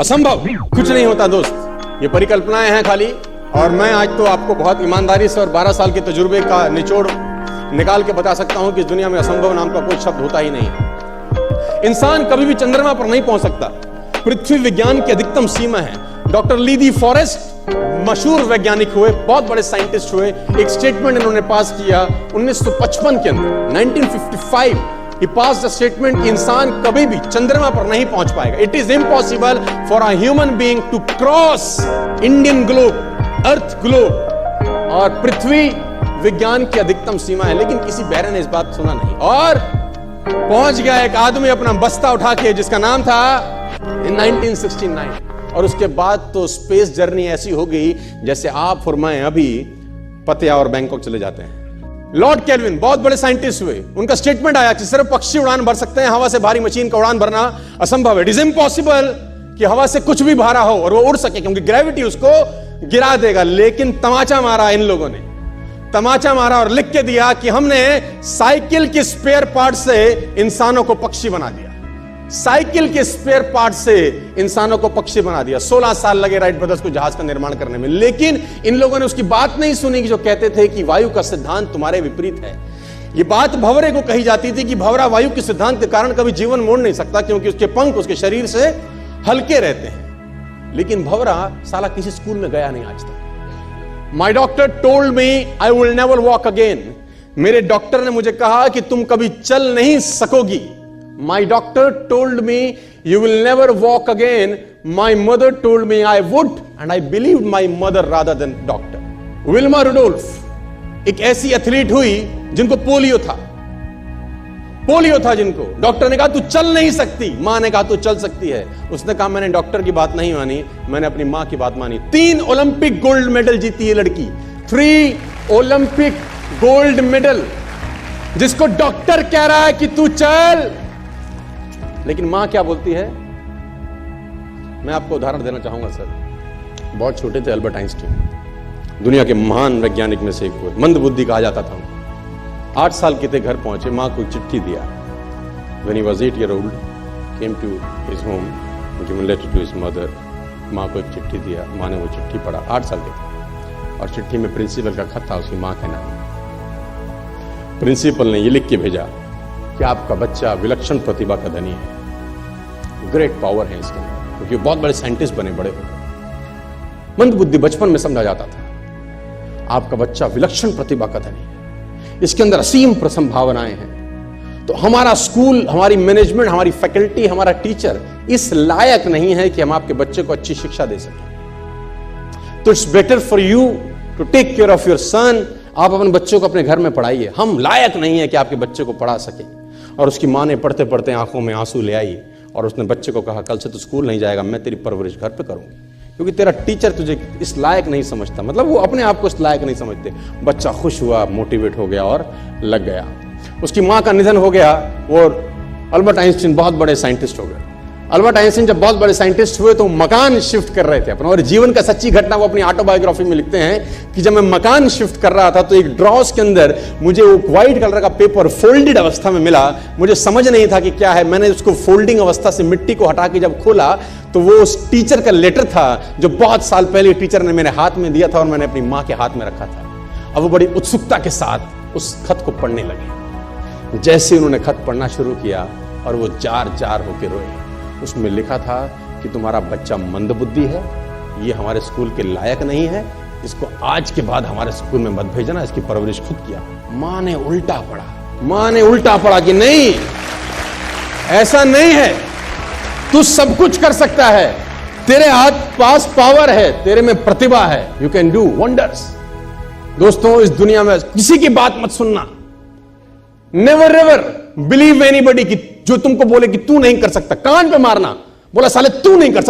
असंभव कुछ नहीं होता दोस्त, ये परिकल्पनाएं हैं खाली। और मैं आज तो आपको बहुत ईमानदारी से और 12 साल के तजुर्बे का निचोड़ निकाल के बता सकता हूं कि इस दुनिया में असंभव नाम का कोई शब्द होता ही नहीं। इंसान कभी भी चंद्रमा पर नहीं पहुंच सकता, पृथ्वी विज्ञान की अधिकतम सीमा है। डॉक्टर ली दी फॉरेस्ट मशहूर वैज्ञानिक हुए, बहुत बड़े साइंटिस्ट हुए। एक स्टेटमेंट इन्होंने पास किया 1955 के अंदर, 1955 he passed a statement कि इंसान कभी भी चंद्रमा पर नहीं पहुंच पाएगा। It is impossible for a human being to cross Indian globe, earth globe. और पृथ्वी विज्ञान की अधिकतम सीमा है, लेकिन किसी बहरे ने इस बात सुना नहीं। और पहुंच गया एक आदमी अपना बस्ता उठा के, जिसका नाम था in 1969। और उसके बाद तो स्पेस जर्नी ऐसी हो गई जैसे आप और मैं अभी पतिया और बैंकॉक चले जाते हैं। लॉर्ड केल्विन बहुत बड़े साइंटिस्ट हुए, उनका स्टेटमेंट आया कि सिर्फ पक्षी उड़ान भर सकते हैं, हवा से भारी मशीन का उड़ान भरना असंभव है। इट इज इम्पॉसिबल कि हवा से कुछ भी भारा हो और वो उड़ सके, क्योंकि ग्रेविटी उसको गिरा देगा। लेकिन तमाचा मारा इन लोगों ने, तमाचा मारा और लिख के दिया कि हमने साइकिल के स्पेयर पार्ट से इंसानों को पक्षी बना दिया। साइकिल के स्पेयर पार्ट से इंसानों को पक्षी बना दिया। 16 साल लगे राइट ब्रदर्स को जहाज का निर्माण करने में, लेकिन इन लोगों ने उसकी बात नहीं सुनी कि जो कहते थे कि वायु का सिद्धांत तुम्हारे विपरीत है। यह बात भंवरे को कही जाती थी कि भंवरा वायु के सिद्धांत के कारण कभी जीवन मोड़ नहीं सकता, क्योंकि उसके पंख उसके शरीर से हल्के रहते हैं। लेकिन भंवरा साला किसी स्कूल में गया नहीं आज तक। माई doctor told me I will never walk again. मेरे डॉक्टर ने मुझे कहा कि तुम कभी चल नहीं सकोगी। My doctor told me you will never walk again. My mother told me I would, and I believed my mother rather than doctor. Wilma Rudolph एक ऐसी एथलीट हुई जिनको पोलियो था, जिनको डॉक्टर ने कहा तू चल नहीं सकती, मां ने कहा तू चल सकती है। उसने कहा मैंने डॉक्टर की बात नहीं मानी, मैंने अपनी मां की बात मानी। 3 ओलंपिक गोल्ड मेडल जीती है लड़की, 3 ओलंपिक गोल्ड मेडल, जिसको डॉक्टर कह रहा है कि तू चल। लेकिन मां क्या बोलती है? मैं आपको उदाहरण देना चाहूंगा सर। बहुत छोटे थे अल्बर्ट आइंस्टीन, दुनिया के महान वैज्ञानिक में से एक हुए, मंद बुद्धि कहा जाता था। 8 साल के थे, घर पहुंचे, मां को चिट्ठी दिया। When he was 8 years old, came to his home, given letter to his mother। मां को एक चिट्ठी दिया, मां ने वो चिट्ठी पढ़ा, 8 साल के थे, और चिट्ठी में प्रिंसिपल का खत था उसकी मां के नाम। प्रिंसिपल ने ये लिख के भेजा कि आपका बच्चा विलक्षण प्रतिभा का धनी है, ग्रेट पावर है इसके अंदर, क्योंकि बहुत बड़े साइंटिस्ट बने, बड़े हो गए। मंद बुद्धि बचपन में समझा जाता था, आपका बच्चा विलक्षण प्रतिभा का धनी है, इसके अंदर असीम संभावनाएं हैं। तो हमारा स्कूल, हमारी मैनेजमेंट, हमारी फैकल्टी, हमारा टीचर इस लायक नहीं है कि हम आपके बच्चे को अच्छी शिक्षा दे सकें। तो it's better for you to take care of your son. आप अपने बच्चों को अपने घर में पढ़ाइए, हम लायक नहीं है कि आपके बच्चे को पढ़ा सके। और उसकी मां ने पढ़ते पढ़ते आंखों में आंसू ले आई और उसने बच्चे को कहा कल से तो स्कूल नहीं जाएगा, मैं तेरी परवरिश घर पे करूंगी, क्योंकि तेरा टीचर तुझे इस लायक नहीं समझता। मतलब वो अपने आप को इस लायक नहीं समझते। बच्चा खुश हुआ, मोटिवेट हो गया और लग गया। उसकी मां का निधन हो गया और अल्बर्ट आइंस्टीन बहुत बड़े साइंटिस्ट हो गए। अल्बर्ट आइंस्टीन जब बहुत बड़े साइंटिस्ट हुए तो मकान शिफ्ट कर रहे थे अपना, और जीवन का सच्ची घटना वो अपनी ऑटोबायोग्राफी में लिखते हैं कि जब मैं मकान शिफ्ट कर रहा था तो एक ड्रॉस के अंदर मुझे वो व्हाइट कलर का पेपर फोल्डेड अवस्था में मिला। मुझे समझ नहीं था कि क्या है। मैंने उसको फोल्डिंग अवस्था से मिट्टी को हटा के जब खोला तो वो उस टीचर का लेटर था जो बहुत साल पहले टीचर ने मेरे हाथ में दिया था और मैंने अपनी मां के हाथ में रखा था। अब वो बड़ी उत्सुकता के साथ उस खत को पढ़ने लगे। जैसे उन्होंने खत पढ़ना शुरू किया और वो जार जार होके रोए। उसमें लिखा था कि तुम्हारा बच्चा मंद बुद्धि है, ये हमारे स्कूल के लायक नहीं है, इसको आज के बाद हमारे स्कूल में मत भेजना, इसकी परवरिश खुद किया। मां ने उल्टा पढ़ा कि नहीं, ऐसा नहीं है, तू सब कुछ कर सकता है, तेरे हाथ पास पावर है, तेरे में प्रतिभा है, यू कैन डू वंडर्स। दोस्तों, इस दुनिया में किसी की बात मत सुनना। नेवर एवर बिलीव एनीबडी कि जो तुमको बोले कि तू नहीं कर सकता, कान पे मारना, बोला साले तू नहीं कर सकता।